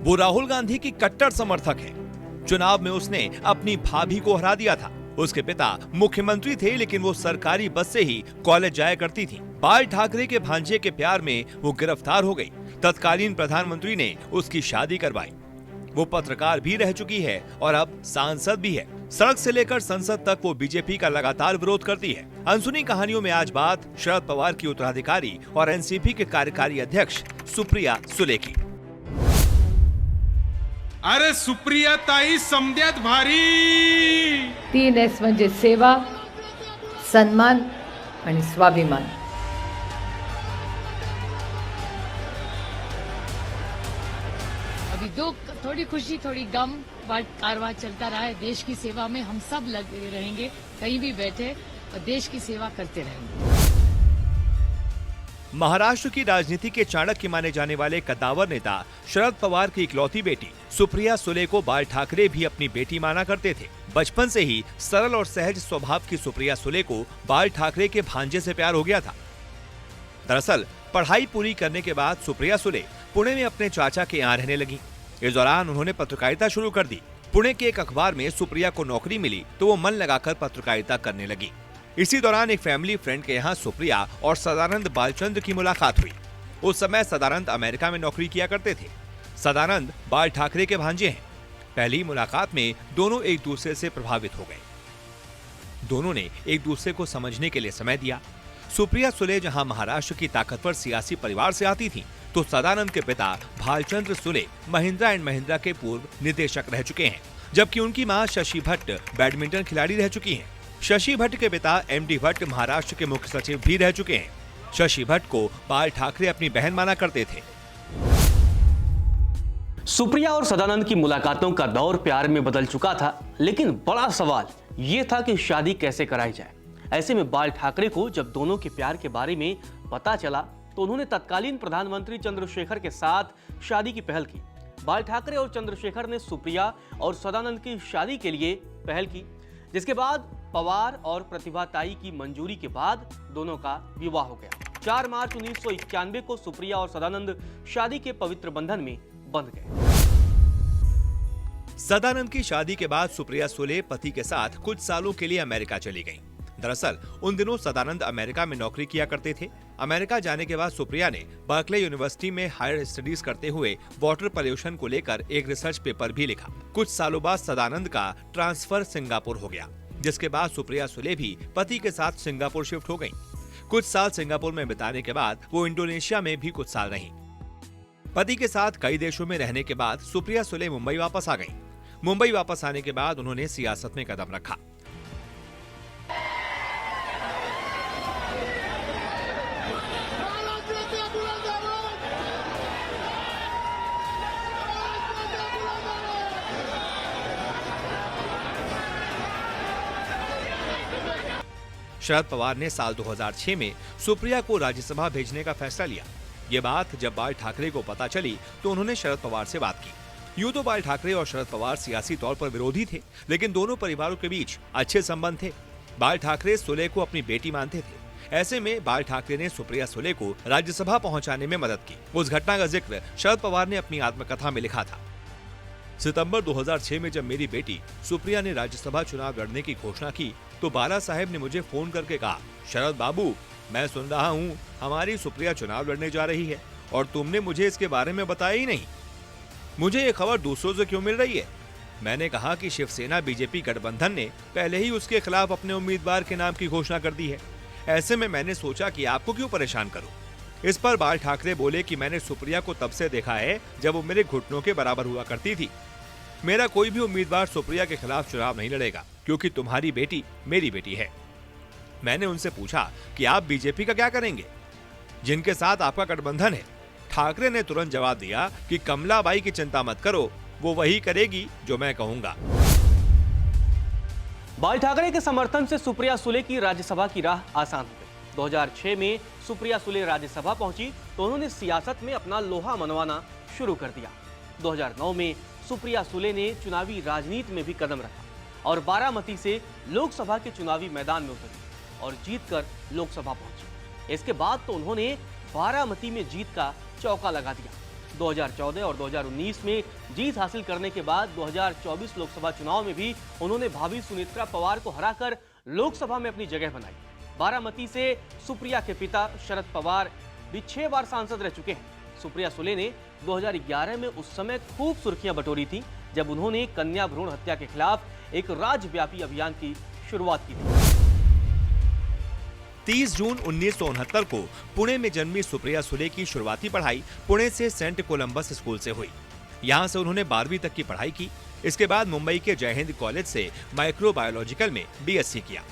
वो राहुल गांधी की कट्टर समर्थक है। चुनाव में उसने अपनी भाभी को हरा दिया था। उसके पिता मुख्यमंत्री थे, लेकिन वो सरकारी बस से ही कॉलेज जाया करती थी। बाल ठाकरे के भांजे के प्यार में वो गिरफ्तार हो गई। तत्कालीन प्रधानमंत्री ने उसकी शादी करवाई। वो पत्रकार भी रह चुकी है और अब सांसद भी है। सड़क से लेकर संसद तक वो बीजेपी का लगातार विरोध करती है। अनसुनी कहानियों में आज बात शरद पवार की उत्तराधिकारी और एनसीपी के कार्यकारी अध्यक्ष सुप्रिया सुले की। अरे सुप्रिया ताई समद्यात भारी 3S म्हणजे सेवा, सन्मान आणि स्वाभिमान। अभी दुख, थोड़ी खुशी, थोड़ी गम, कारवां चलता रहा है। देश की सेवा में हम सब लगे रहेंगे, कहीं भी बैठे और देश की सेवा करते रहेंगे। महाराष्ट्र की राजनीति के चाणक्य माने जाने वाले कद्दावर नेता शरद पवार की इकलौती बेटी सुप्रिया सुले को बाल ठाकरे भी अपनी बेटी माना करते थे। बचपन से ही सरल और सहज स्वभाव की सुप्रिया सुले को बाल ठाकरे के भांजे से प्यार हो गया था। दरअसल पढ़ाई पूरी करने के बाद सुप्रिया सुले पुणे में अपने चाचा के यहाँ रहने लगी। इस दौरान उन्होंने पत्रकारिता शुरू कर दी। पुणे के एक अखबार में सुप्रिया को नौकरी मिली तो वो मन लगाकर पत्रकारिता करने लगी। इसी दौरान एक फैमिली फ्रेंड के यहाँ सुप्रिया और सदानंद बालचंद्र की मुलाकात हुई। उस समय सदानंद अमेरिका में नौकरी किया करते थे। सदानंद बाल ठाकरे के भांजे हैं। पहली मुलाकात में दोनों एक दूसरे से प्रभावित हो गए। दोनों ने एक दूसरे को समझने के लिए समय दिया। सुप्रिया सुले जहां महाराष्ट्र की ताकतवर सियासी परिवार से आती थी, तो सदानंद के पिता भालचंद्र सुले महिंद्रा एंड महिंद्रा के पूर्व निदेशक रह चुके हैं, जबकि उनकी मां शशि भट्ट बैडमिंटन खिलाड़ी रह चुकी हैं। शशि भट्ट के पिता एमडी भट्ट महाराष्ट्र के मुख्य सचिव भी रह चुके हैं। शशि भट्ट को बाल ठाकरे अपनी बहन माना करते थे। सुप्रिया और सदानंद की मुलाकातों का दौर प्यार में बदल चुका था, लेकिन बड़ा सवाल यह था कि शादी कैसे कराई जाए। ऐसे में बाल ठाकरे को जब दोनों के प्यार के बारे में पता चला तो उन्होंने तत्कालीन प्रधानमंत्री चंद्रशेखर के साथ शादी की पहल की। बाल ठाकरे और चंद्रशेखर ने सुप्रिया और सदानंद की शादी के लिए पहल की, जिसके बाद पवार और प्रतिभा ताई की मंजूरी के बाद दोनों का विवाह हो गया। 4 मार्च 1991 को सुप्रिया और सदानंद शादी के पवित्र बंधन में बंध गए। सदानंद की शादी के बाद सुप्रिया सुले पति के साथ कुछ सालों के लिए अमेरिका चली गईं। दरअसल उन दिनों सदानंद अमेरिका में नौकरी किया करते थे। अमेरिका जाने के बाद सुप्रिया ने बर्कले यूनिवर्सिटी में हायर स्टडीज करते हुए वाटर पोल्यूशन को लेकर एक रिसर्च पेपर भी लिखा। कुछ सालों बाद सदानंद का ट्रांसफर सिंगापुर हो गया, जिसके बाद सुप्रिया सुले भी पति के साथ सिंगापुर शिफ्ट हो गईं। कुछ साल सिंगापुर में बिताने के बाद वो इंडोनेशिया में भी कुछ साल रहीं। पति के साथ कई देशों में रहने के बाद सुप्रिया सुले मुंबई वापस आ गईं। मुंबई वापस आने के बाद उन्होंने सियासत में कदम रखा। शरद पवार ने साल 2006 में सुप्रिया को राज्यसभा भेजने का फैसला लिया। ये बात जब बाल ठाकरे को पता चली तो उन्होंने शरद पवार से बात की। यूं तो बाल ठाकरे और शरद पवार सियासी तौर पर विरोधी थे, लेकिन दोनों परिवारों के बीच अच्छे संबंध थे। बाल ठाकरे सुले को अपनी बेटी मानते थे। ऐसे में बाल ठाकरे ने सुप्रिया सुले को राज्यसभा पहुंचाने में मदद की। उस घटना का जिक्र शरद पवार ने अपनी आत्मकथा में लिखा था। सितंबर 2006 में जब मेरी बेटी सुप्रिया ने राज्यसभा चुनाव लड़ने की घोषणा की तो बाला साहेब ने मुझे फोन करके कहा, शरद बाबू, मैं सुन रहा हूँ हमारी सुप्रिया चुनाव लड़ने जा रही है और तुमने मुझे इसके बारे में बताया ही नहीं। मुझे ये खबर दूसरों से क्यों मिल रही है? मैंने कहा कि शिवसेना बीजेपी गठबंधन ने पहले ही उसके खिलाफ अपने उम्मीदवार के नाम की घोषणा कर दी है। ऐसे में मैंने सोचा कि आपको क्यों परेशान करूं। इस पर बाल ठाकरे बोले कि मैंने सुप्रिया को तब से देखा है जब वो मेरे घुटनों के बराबर हुआ करती थी। मेरा कोई भी उम्मीदवार सुप्रिया के खिलाफ चुनाव नहीं लड़ेगा, क्योंकि तुम्हारी बेटी मेरी बेटी है। मैंने उनसे पूछा कि आप बीजेपी का क्या करेंगे, जिनके साथ आपका गठबंधन है। ठाकरे ने तुरंत जवाब दिया कि कमलाबाई की चिंता मत करो, वो वही करेगी जो मैं कहूंगा। बाल ठाकरे के समर्थन से सुप्रिया सुले की राज्यसभा की राह आसान हो गई। 2006 में सुप्रिया सुले राज्यसभा पहुंची तो उन्होंने सियासत में अपना लोहा मनवाना शुरू कर दिया। 2009 में सुप्रिया सुले ने चुनावी राजनीति में भी कदम रखा और बारामती से लोकसभा के चुनावी मैदान में उतरी और जीतकर लोकसभा पहुंची। इसके बाद तो उन्होंने बारामती में जीत का चौका लगा दिया। 2014 और 2019 में जीत हासिल करने के बाद 2024 लोकसभा चुनाव में भी उन्होंने भाभी सुनेत्रा पवार को हराकर लोकसभा में अपनी जगह बनाई। बारामती से सुप्रिया के पिता शरद पवार भी 6 बार सांसद रह चुके हैं। सुप्रिया सुले ने 2011 में उस समय खूब सुर्खियां बटोरी थी जब उन्होंने कन्या भ्रूण हत्या के खिलाफ एक राज्यव्यापी अभियान की शुरुआत की थी। 30 जून 1969 को पुणे में जन्मी सुप्रिया सुले की शुरुआती पढ़ाई पुणे से सेंट कोलंबस स्कूल से हुई। यहां से उन्होंने 12वीं तक की पढ़ाई की। इसके बाद मुंबई के जय हिंद कॉलेज से माइक्रोबायोलॉजिकल में बीएससी किया।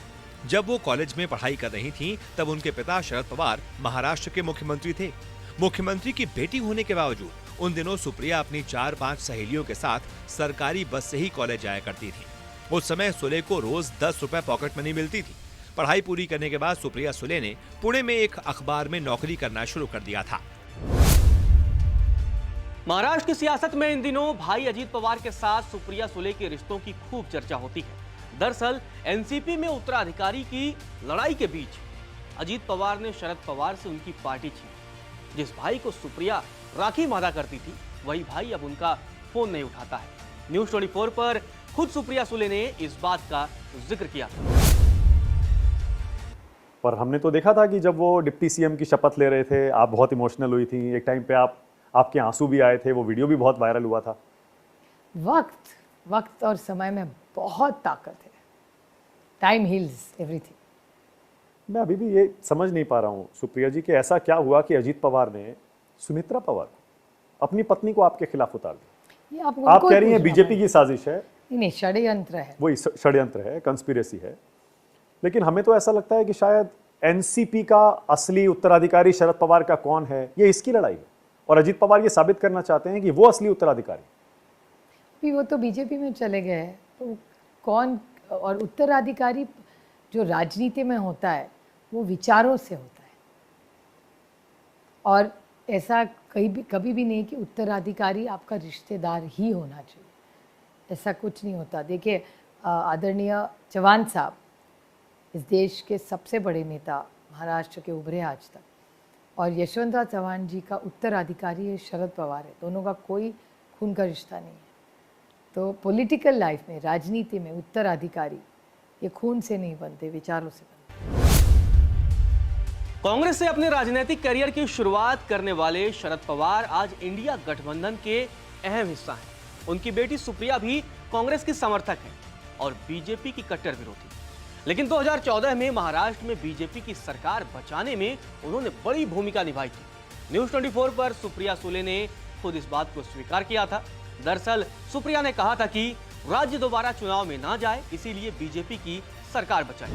जब वो कॉलेज में पढ़ाई कर रही थीं, तब उनके पिता शरद पवार महाराष्ट्र के मुख्यमंत्री थे। मुख्यमंत्री की बेटी होने के बावजूद उन दिनों सुप्रिया अपनी 4-5 सहेलियों के साथ सरकारी बस से ही कॉलेज जाया करती थी। उस समय सुले को रोज 10 रुपए पॉकेट मनी मिलती थी। पढ़ाई पूरी करने के बाद सुप्रिया सुले ने पुणे में एक अखबार में नौकरी करना शुरू कर दिया था। महाराष्ट्र की सियासत में इन दिनों भाई अजीत पवार के साथ सुप्रिया सुले के रिश्तों की खूब चर्चा होती है। दरअसल एनसीपी में उत्तराधिकारी की लड़ाई के बीच अजीत पवार ने शरद पवार से उनकी पार्टी छीनी। जिस भाई को सुप्रिया राखी बांधा करती थी, वही भाई अब उनका फोन नहीं उठाता है। न्यूज़ 24 पर खुद सुप्रिया सुले ने इस बात का जिक्र किया था। पर हमने तो देखा था कि जब वो डिप्टी सीएम की शपथ ले रहे थे, आप बहुत इमोशनल हुई थी। एक टाइम पे आपके आंसू भी आए थे, वो वीडियो भी बहुत वायरल हुआ था। वक्त और समय में बहुत ताकत है। Time heals everything. मैं अभी भी ये समझ नहीं पा रहा हूँ सुप्रिया जी कि ऐसा क्या हुआ कि अजीत पवार ने सुनेत्रा पवार को, अपनी पत्नी को आपके खिलाफ उतार दिया। आप कह रही हैं बीजेपी की साजिश है। नहीं, षड्यंत्र है। वही षड्यंत्र है, कंस्पिरेसी है। लेकिन हमें तो ऐसा लगता है कि शायद एनसीपी का असली उत्तराधिकारी शरद पवार का कौन है, ये इसकी लड़ाई है। और अजीत पवार ये साबित करना चाहते हैं कि वो असली उत्तराधिकारी। भी वो तो बीजेपी में चले गए हैं, तो कौन? और उत्तराधिकारी जो राजनीति में होता है वो विचारों से होता है। और ऐसा कभी भी नहीं कि उत्तराधिकारी आपका रिश्तेदार ही होना चाहिए। ऐसा कुछ नहीं होता। देखिए, आदरणीय चौहान साहब इस देश के सबसे बड़े नेता महाराष्ट्र के उभरे आज तक, और यशवंतराव चव्हाण जी का उत्तराधिकारी है शरद पवार है। दोनों का कोई खून का रिश्ता नहीं है। तो पॉलिटिकल लाइफ में, राजनीति में उत्तराधिकारी ये खून से नहीं बनते, विचारों से बनते। कांग्रेस से अपने राजनीतिक करियर की शुरुआत करने वाले शरद पवार आज इंडिया गठबंधन के अहम हिस्सा हैं। उनकी बेटी सुप्रिया भी कांग्रेस की समर्थक है और बीजेपी की कट्टर विरोधी। लेकिन 2014 में महाराष्ट्र में बीजेपी की सरकार बचाने में उन्होंने बड़ी भूमिका निभाई थी। न्यूज़ 24 पर सुप्रिया सुले ने खुद इस बात को स्वीकार किया था। दरअसल सुप्रिया ने कहा था कि राज्य दोबारा चुनाव में ना जाए, इसीलिए बीजेपी की सरकार बचाई।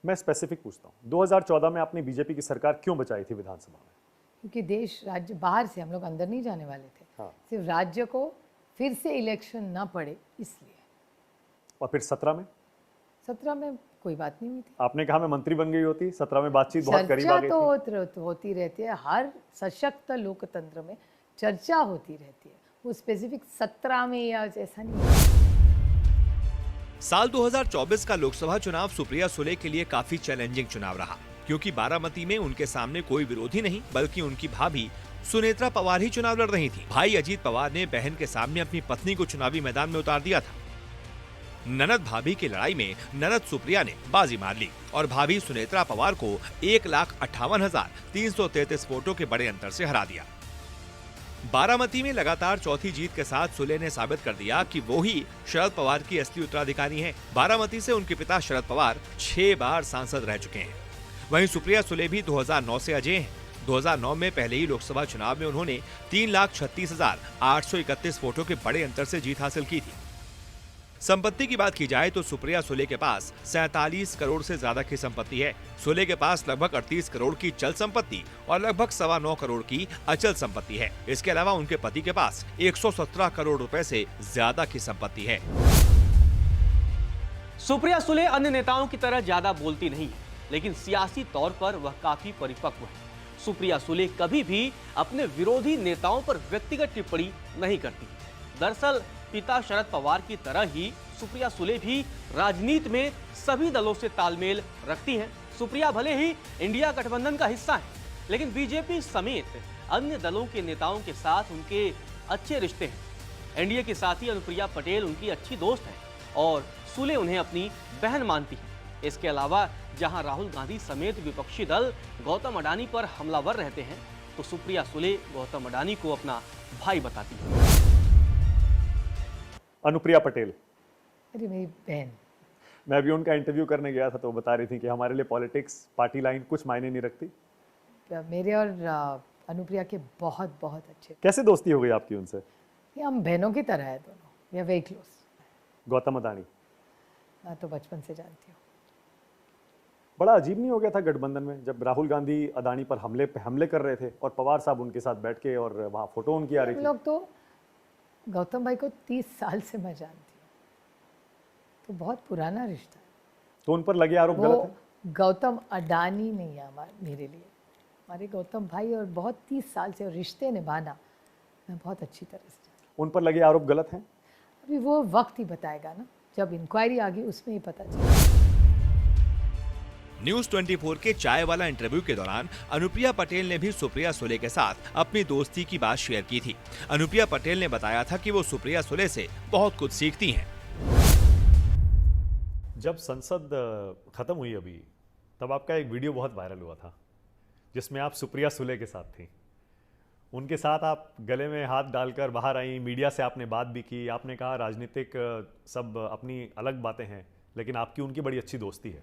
मैं स्पेसिफिक पूछता हूँ, 2014 में आपने बीजेपी की सरकार क्यों बचाई थी विधानसभा में? क्योंकि देश, राज्य बाहर से, हम लोग अंदर नहीं जाने वाले थे। हाँ। सिर्फ राज्य को फिर से इलेक्शन ना पड़े इसलिए। और फिर 17 में कोई बात नहीं हुई थी। आपने कहा मैं मंत्री बन गई होती, 17 में बातचीत बहुत करीब आ गई थी। तो होती रहती है, हर सशक्त लोकतंत्र में चर्चा होती रहती है। वो स्पेसिफिक 17 में या ऐसा नहीं। साल 2024 का लोकसभा चुनाव सुप्रिया सुले के लिए काफी चैलेंजिंग चुनाव रहा, क्योंकि बारामती में उनके सामने कोई विरोधी नहीं, बल्कि उनकी भाभी सुनेत्रा पवार ही चुनाव लड़ रही थी। भाई अजीत पवार ने बहन के सामने अपनी पत्नी को चुनावी मैदान में उतार दिया था। ननद भाभी की लड़ाई में ननद सुप्रिया ने बाजी मार ली और भाभी सुनेत्रा पवार को 1,58,333 वोटों के बड़े अंतर से हरा दिया। बारामती में लगातार चौथी जीत के साथ सुले ने साबित कर दिया कि वो ही शरद पवार की असली उत्तराधिकारी हैं। बारामती से उनके पिता शरद पवार 6 बार सांसद रह चुके हैं। वहीं सुप्रिया सुले भी 2009 से अजय हैं। 2009 में पहले ही लोकसभा चुनाव में उन्होंने 3,36,831 वोटों के बड़े अंतर से जीत हासिल की थी। संपत्ति की बात की जाए तो सुप्रिया सुले के पास 47 करोड़ से ज्यादा की संपत्ति है। सुले के पास लगभग 38 करोड़ की चल संपत्ति और लगभग 9.25 करोड़ की अचल संपत्ति है। इसके अलावा उनके पति के पास 117 करोड़ रुपए से ज्यादा की संपत्ति है। सुप्रिया सुले अन्य नेताओं की तरह ज्यादा बोलती नहीं है, लेकिन सियासी तौर पर वह काफी परिपक्व है। सुप्रिया सुले कभी भी अपने विरोधी नेताओं पर व्यक्तिगत टिप्पणी नहीं करती। दरअसल पिता शरद पवार की तरह ही सुप्रिया सुले भी राजनीति में सभी दलों से तालमेल रखती हैं। सुप्रिया भले ही इंडिया गठबंधन का हिस्सा है, लेकिन बीजेपी समेत अन्य दलों के नेताओं के साथ उनके अच्छे रिश्ते हैं। एनडीए के साथी अनुप्रिया पटेल उनकी अच्छी दोस्त हैं और सुले उन्हें अपनी बहन मानती हैं। इसके अलावा जहां राहुल गांधी समेत विपक्षी दल गौतम अडानी पर हमलावर रहते हैं, तो सुप्रिया सुले गौतम अडानी को अपना भाई बताती है। अनुप्रिया पटेल, अरे मेरी बहन। मैं अभी उनका इंटरव्यू करने गया था तो बता रही थी कि हमारे लिए पॉलिटिक्स, पार्टी लाइन कुछ मायने नहीं रखती। मेरे और अनुप्रिया के बहुत बहुत अच्छे, कैसे दोस्ती हो गई आपकी उनसे? ये हम बहनों की तरह है दोनों, we are very close. Gautam Adani, मैं तो बचपन से जानती हूँ। बड़ा अजीब नहीं हो गया था गठबंधन में जब राहुल गांधी अडानी पर हमले कर रहे थे और पवार साहब उनके साथ बैठ के और वहाँ फोटो उनकी आ रही हम थी? लोग तो गौतम भाई को 30 साल से मैं जानती हूँ, तो बहुत पुराना रिश्ता है। तो उन पर लगे आरोप गलत है? वो गौतम अडानी नहीं है मेरे लिए, हमारे गौतम भाई, और बहुत 30 साल से और रिश्ते निभाना मैं बहुत अच्छी तरह से जानती उन पर लगे आरोप गलत हैं? हूँ। अभी वो वक्त ही बताएगा ना, जब इंक्वायरी आ गई उसमें ही पता चलेगा। न्यूज 24 के चाय वाला इंटरव्यू के दौरान अनुप्रिया पटेल ने भी सुप्रिया सुले के साथ अपनी दोस्ती की बात शेयर की थी। अनुप्रिया पटेल ने बताया था कि वो सुप्रिया सुले से बहुत कुछ सीखती हैं। जब संसद खत्म हुई अभी, तब आपका एक वीडियो बहुत वायरल हुआ था जिसमें आप सुप्रिया सुले के साथ थी। उनके साथ आप गले में हाथ डालकर बाहर आई, मीडिया से आपने बात भी की। आपने कहा राजनीतिक सब अपनी अलग बातें हैं, लेकिन आपकी उनकी बड़ी अच्छी दोस्ती है।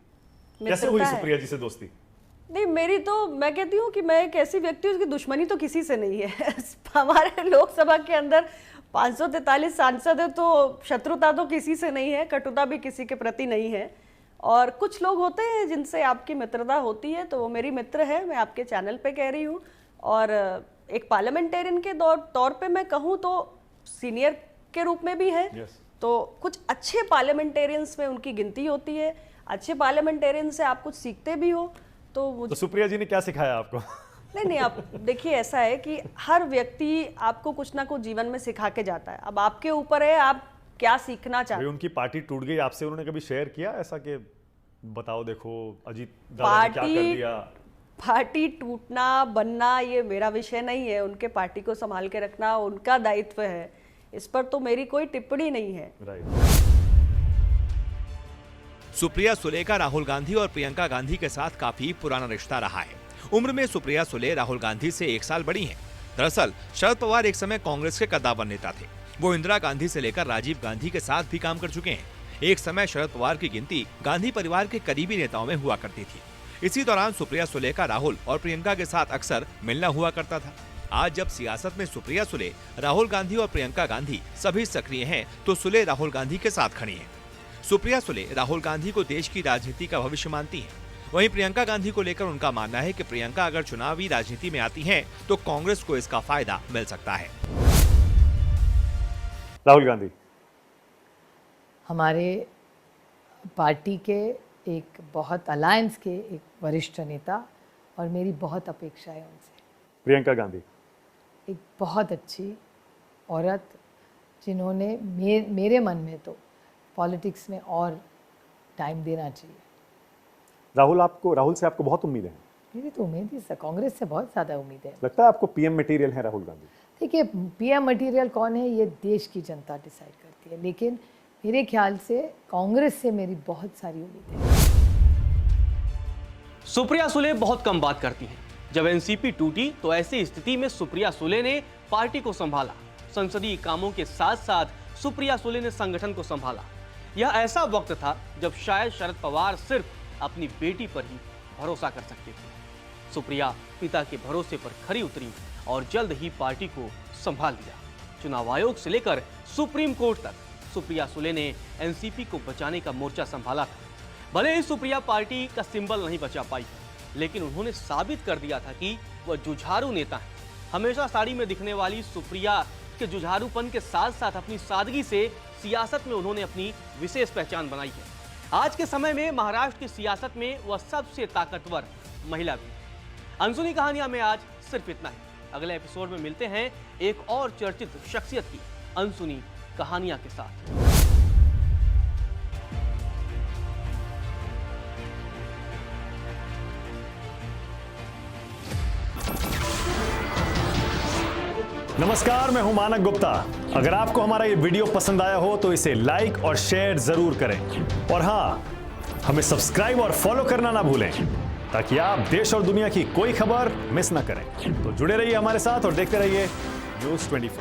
कैसे हुई सुप्रिया जी से दोस्ती? नहीं, मेरी तो, मैं कहती हूँ कि मैं एक ऐसी व्यक्ति हूँ, उसकी दुश्मनी तो किसी से नहीं है। हमारे लोकसभा के अंदर 543 सांसद है, तो शत्रुता तो किसी से नहीं है, कटुता भी किसी के प्रति नहीं है। और कुछ लोग होते हैं जिनसे आपकी मित्रता होती है, तो वो मेरी मित्र है, मैं आपके चैनल पे कह रही हूँ। और एक पार्लियामेंटेरियन के तौर पे मैं कहूँ तो सीनियर के रूप में भी है। तो कुछ अच्छे पार्लियामेंटेरियंस में उनकी गिनती होती है। अच्छे पार्लियामेंटेरियन से आप कुछ सीखते भी हो। तो सुप्रिया जी ने क्या सिखाया आपको? नहीं, आप देखिए, ऐसा है कि हर व्यक्ति आपको कुछ ना कुछ जीवन में सिखा के जाता है। अब आपके ऊपर है आप क्या सीखना चाहते हैं। उनकी पार्टी टूट गई, आपसे उन्होंने कभी शेयर किया ऐसा कि बताओ देखो अजीत दादा ने क्या कर दिया? पार्टी टूटना बनना ये मेरा विषय नहीं है, उनके पार्टी को संभाल के रखना उनका दायित्व है, इस पर तो मेरी कोई टिप्पणी नहीं है। सुप्रिया सुले का राहुल गांधी और प्रियंका गांधी के साथ काफी पुराना रिश्ता रहा है। उम्र में सुप्रिया सुले राहुल गांधी से 1 साल बड़ी हैं। दरअसल शरद पवार एक समय कांग्रेस के कद्दावर नेता थे। वो इंदिरा गांधी से लेकर राजीव गांधी के साथ भी काम कर चुके हैं। एक समय शरद पवार की गिनती गांधी परिवार के करीबी नेताओं में हुआ करती थी। इसी दौरान सुप्रिया सुले का राहुल और प्रियंका के साथ अक्सर मिलना हुआ करता था। आज जब सियासत में सुप्रिया सुले, राहुल गांधी और प्रियंका गांधी सभी सक्रिय हैं, तो सुले राहुल गांधी के साथ खड़ी हैं। सुप्रिया सुले राहुल गांधी को देश की राजनीति का भविष्य मानती हैं। वहीं प्रियंका गांधी को लेकर उनका मानना है कि प्रियंका अगर चुनावी राजनीति में आती हैं, तो कांग्रेस को इसका फायदा मिल सकता है। राहुल गांधी हमारे पार्टी के एक बहुत अलायंस के एक वरिष्ठ नेता, और मेरी बहुत अपेक्षा है उनसे। प्रियंका गांधी एक बहुत अच्छी औरत, जिन्होंने मेरे मन में तो पॉलिटिक्स में और टाइम देना चाहिए। राहुल से आपको बहुत उम्मीद है? मेरी तो उम्मीद ही कांग्रेस से बहुत ज़्यादा उम्मीद है। लगता है आपको पीएम मटेरियल है राहुल गांधी? देखिए, पीएम मटेरियल कौन है ये देश की जनता डिसाइड करती है, लेकिन मेरे ख्याल से कांग्रेस से मेरी बहुत सारी उम्मीद है। सुप्रिया सुले बहुत कम बात करती हैं। जब एनसीपी टूटी तो ऐसी स्थिति में सुप्रिया सुले ने पार्टी को संभाला। संसदीय कामों के साथ साथ सुप्रिया सुले ने संगठन को संभाला। यह ऐसा वक्त था जब शायद शरद पवार सिर्फ अपनी बेटी पर ही भरोसा कर सकते थे। सुप्रिया पिता के भरोसे पर खरी उतरी और जल्द ही पार्टी को संभाल लिया। चुनाव आयोग से लेकर सुप्रीम कोर्ट तक सुप्रिया सुले ने एनसीपी को बचाने का मोर्चा संभाला था। भले ही सुप्रिया पार्टी का सिंबल नहीं बचा पाई, लेकिन उन्होंने साबित कर दिया था कि वह जुझारू नेता है। हमेशा साड़ी में दिखने वाली सुप्रिया के जुझारूपन के साथ साथ अपनी सादगी से सियासत में उन्होंने अपनी विशेष पहचान बनाई है। आज के समय में महाराष्ट्र की सियासत में वह सबसे ताकतवर महिला भी। अनसुनी कहानियां में आज सिर्फ इतना ही। अगले एपिसोड में मिलते हैं एक और चर्चित शख्सियत की अनसुनी कहानियां के साथ। नमस्कार, मैं हूं मानक गुप्ता। अगर आपको हमारा ये वीडियो पसंद आया हो तो इसे लाइक और शेयर जरूर करें, और हां, हमें सब्सक्राइब और फॉलो करना ना भूलें ताकि आप देश और दुनिया की कोई खबर मिस ना करें। तो जुड़े रहिए हमारे साथ और देखते रहिए News 24।